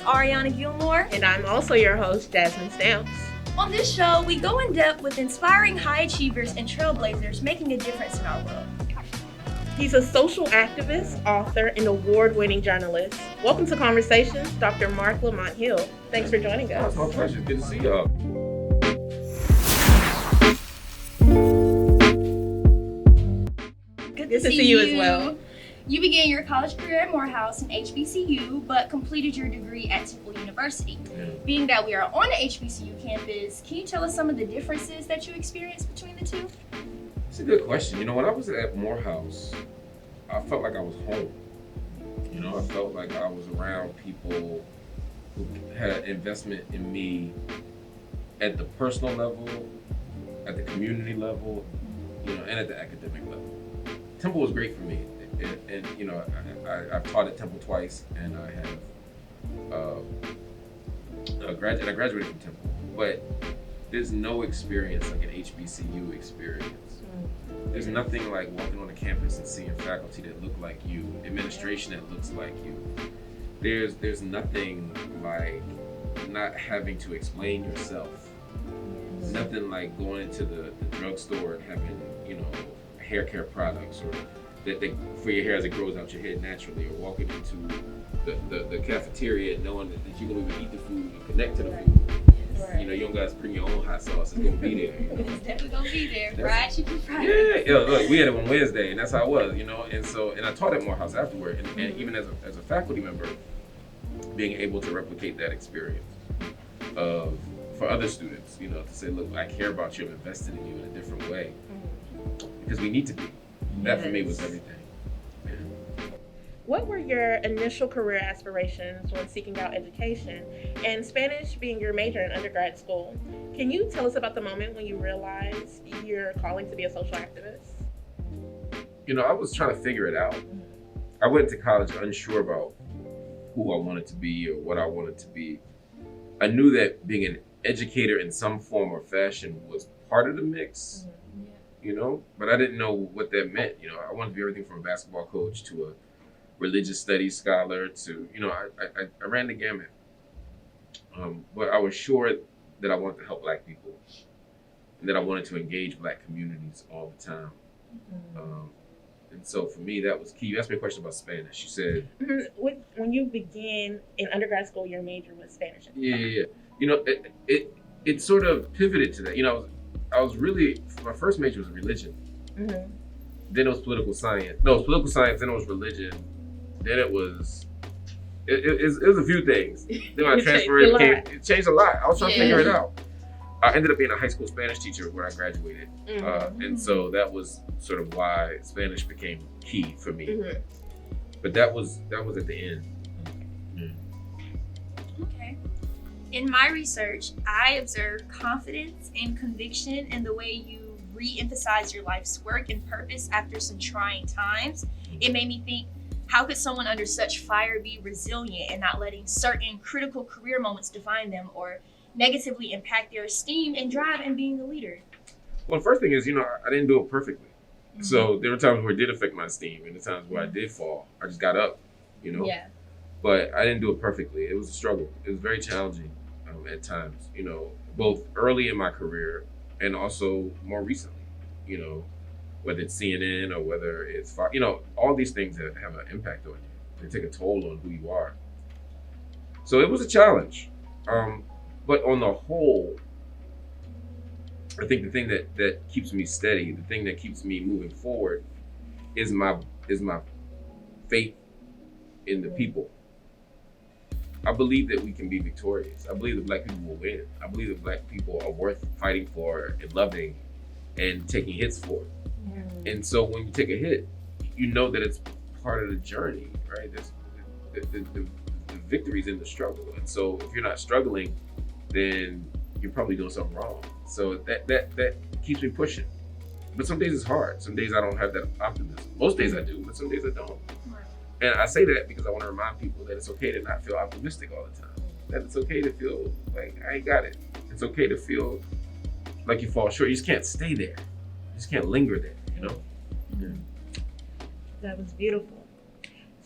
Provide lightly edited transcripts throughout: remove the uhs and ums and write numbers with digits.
Ariana Gilmore. And I'm also your host, Jazmyn. On this show, we go in depth with inspiring high achievers and trailblazers making a difference in our world. He's a social activist, author, and award-winning journalist. Welcome to Conversations, Dr. Marc Lamont Hill. Thanks for joining us. It's my pleasure. Good to see y'all. Good to see you as well. You began your college career at Morehouse and HBCU, but completed your degree at Temple University. Being that we are on the HBCU campus, can you tell us some of the differences that you experienced between the two? It's a good question. When I was at Morehouse, I felt like I was home. I felt like I was around people who had investment in me at the personal level, at the community level, and at the academic level. Temple was great for me. And I've taught at Temple twice, and I graduated from Temple. But there's no experience like an HBCU experience. There's nothing like walking on the campus and seeing faculty that look like you, administration that looks like you. There's nothing like not having to explain yourself. Nothing like going into the drugstore and having hair care products or that for your hair as it grows out your head naturally, or walking into the cafeteria and knowing that you're gonna even eat the food and connect to the food. Right. You don't guys bring your own hot sauce. It's gonna be there. It's definitely gonna be there. Fried chicken, fried. Yeah. Look, we had it on Wednesday, and that's how it was. And I taught at Morehouse afterward, and even as a faculty member, being able to replicate that experience for other students, to say, look, I care about you, I'm invested in you in a different way, because we need to be. That for me was everything. Yeah. What were your initial career aspirations when seeking out education, and Spanish being your major in undergrad school? Can you tell us about the moment when you realized your calling to be a social activist? I was trying to figure it out. I went to college unsure about who I wanted to be or what I wanted to be. I knew that being an educator in some form or fashion was part of the mix. But I didn't know what that meant. I wanted to be everything from a basketball coach to a religious studies scholar to, I ran the gamut. But I was sure that I wanted to help Black people and that I wanted to engage Black communities all the time. And so for me, that was key. You asked me a question about Spanish. You said... When you began in undergrad school, your major was Spanish. Yeah. It sort of pivoted to that. I was really, my first major was religion. Then it was political science. No, it was political science, then it was religion. Then it was a few things. Then I transferred, it changed a lot. I was trying to figure it out. I ended up being a high school Spanish teacher when I graduated. And so that was sort of why Spanish became key for me. But that was at the end. Okay. In my research, I observed confidence and conviction in the way you re-emphasize your life's work and purpose after some trying times. It made me think, how could someone under such fire be resilient and not letting certain critical career moments define them or negatively impact their esteem and drive in being a leader? Well, the first thing is, I didn't do it perfectly. So there were times where it did affect my esteem and the times where I did fall. I just got up, Yeah. But I didn't do it perfectly. It was a struggle. It was very challenging at times, both early in my career and also more recently, whether it's CNN or whether it's, all these things that have an impact on you. They take a toll on who you are. So it was a challenge. But on the whole, I think the thing that keeps me steady, the thing that keeps me moving forward is my faith in the people. I believe that we can be victorious. I believe that Black people will win. I believe that Black people are worth fighting for and loving and taking hits for. And so when you take a hit, you know that it's part of the journey, right? The victory's in the struggle. And so if you're not struggling, then you're probably doing something wrong. So that keeps me pushing. But some days it's hard. Some days I don't have that optimism. Most days I do, but some days I don't. And I say that because I want to remind people that it's okay to not feel optimistic all the time. That it's okay to feel like, I ain't got it. It's okay to feel like you fall short. You just can't stay there. You just can't linger there, Yeah. That was beautiful.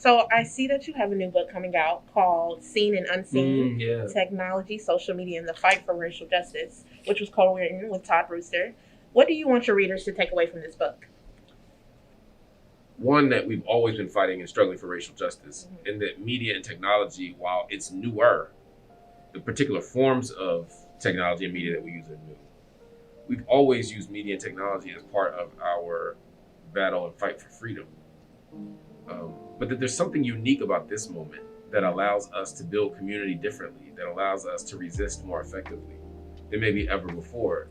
So I see that you have a new book coming out called Seen and Unseen, Yeah. Technology, Social Media, and the Fight for Racial Justice, which was co-written with Todd Brewster. What do you want your readers to take away from this book? One, that we've always been fighting and struggling for racial justice, and that media and technology, while it's newer, the particular forms of technology and media that we use are new. We've always used media and technology as part of our battle and fight for freedom. But that there's something unique about this moment that allows us to build community differently, that allows us to resist more effectively than maybe ever before.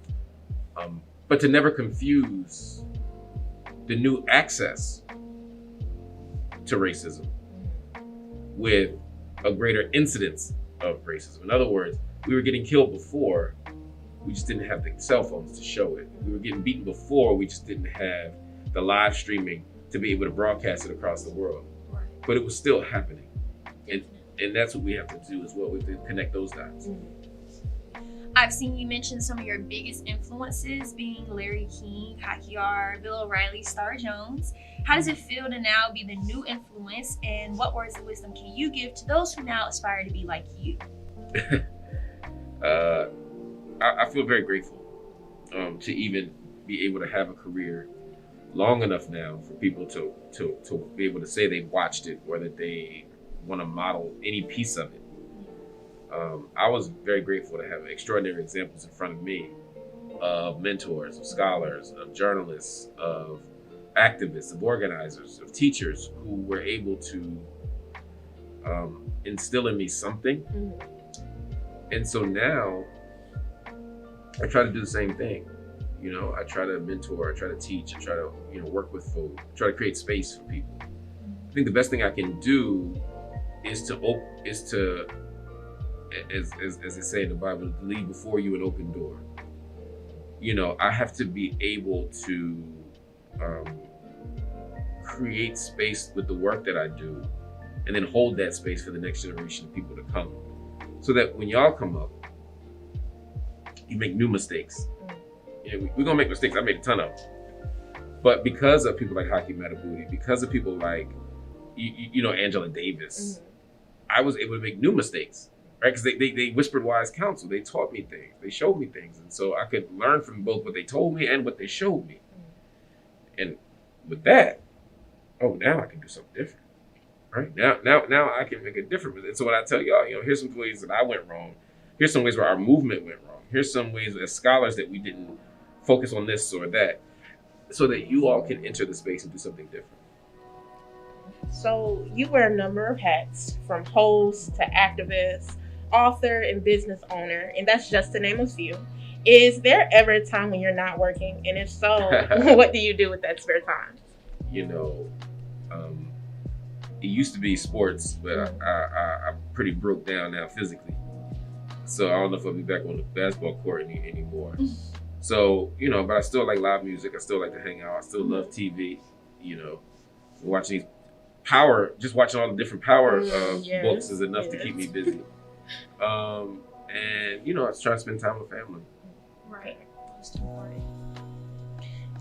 But to never confuse the new access to racism with a greater incidence of racism. In other words, we were getting killed before, we just didn't have the cell phones to show it. We were getting beaten before, we just didn't have the live streaming to be able to broadcast it across the world. Right. But it was still happening. And that's what we have to do as well. We have to connect those dots. I've seen you mention some of your biggest influences being Larry King, Hakiar, Bill O'Reilly, Star Jones. How does it feel to now be the new influence, and what words of wisdom can you give to those who now aspire to be like you? I feel very grateful to even be able to have a career long enough now for people to be able to say they watched it or that they want to model any piece of it. I was very grateful to have extraordinary examples in front of me of mentors, of scholars, of journalists, of activists, of organizers, of teachers who were able to instill in me something. And so now I try to do the same thing. You know, I try to mentor, I try to teach, I try to, work with folk, try to create space for people. I think the best thing I can do is to as they say in the Bible, leave before you an open door. I have to be able to create space with the work that I do, and then hold that space for the next generation of people to come, so that when y'all come up, you make new mistakes. We're gonna make mistakes. I made a ton of them, but because of people like Haki Madhubuti, because of people like Angela Davis, I was able to make new mistakes. Right, because they whispered wise counsel. They taught me things. They showed me things, and so I could learn from both what they told me and what they showed me. And with that, now I can do something different. Right now I can make a difference. And so when I tell y'all, here's some ways that I went wrong. Here's some ways where our movement went wrong. Here's some ways as scholars that we didn't focus on this or that, so that you all can enter the space and do something different. So you wear a number of hats, from host to activist, author, and business owner, and that's just to name a few. Is there ever a time when you're not working? And if so, what do you do with that spare time? It used to be sports, but I'm pretty broke down now physically. So I don't know if I'll be back on the basketball court anymore. So, but I still like live music. I still like to hang out. I still love TV, watching these watching all the different power books is enough to keep me busy. And I try to spend time with family. Right. Most important.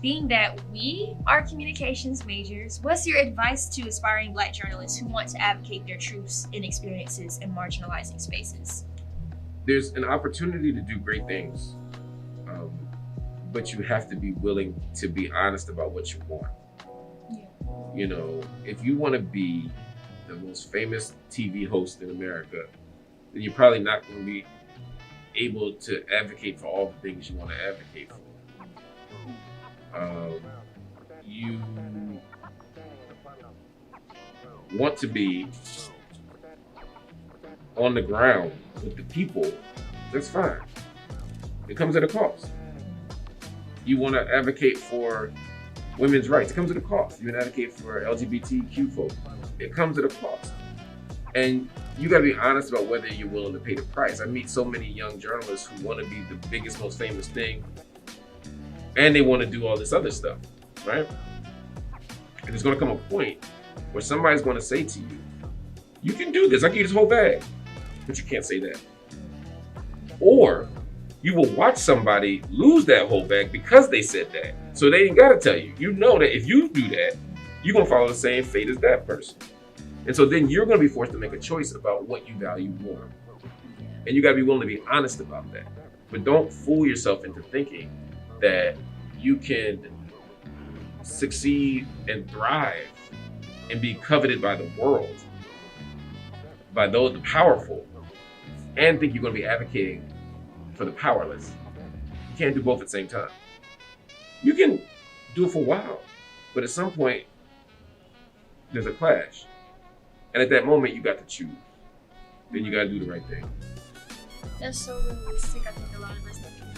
Being that we are communications majors, what's your advice to aspiring Black journalists who want to advocate their truths and experiences in marginalizing spaces? There's an opportunity to do great things, but you have to be willing to be honest about what you want. If you want to be the most famous TV host in America, then you're probably not going to be able to advocate for all the things you want to advocate for. You want to be on the ground with the people, that's fine. It comes at a cost. You want to advocate for women's rights, it comes at a cost. You want to advocate for LGBTQ folks, it comes at a cost. And you got to be honest about whether you're willing to pay the price. I meet so many young journalists who want to be the biggest, most famous thing, and they want to do all this other stuff, right? And there's going to come a point where somebody's going to say to you, you can do this, I give you this whole bag, but you can't say that. Or you will watch somebody lose that whole bag because they said that. So they ain't got to tell you. You know that if you do that, you're going to follow the same fate as that person. And so then you're going to be forced to make a choice about what you value more. And you got to be willing to be honest about that. But don't fool yourself into thinking that you can succeed and thrive and be coveted by the world, by those the powerful, and think you're going to be advocating for the powerless. You can't do both at the same time. You can do it for a while, but at some point, there's a clash. And at that moment, you got to choose. Then you got to do the right thing. That's so realistic. I think a lot of us think of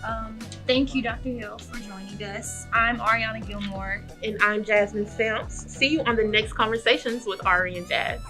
that. Thank you, Dr. Hill, for joining us. I'm Ariana Gilmore. And I'm Jazmyn Stamps. See you on the next Conversations with Ari and Jazz.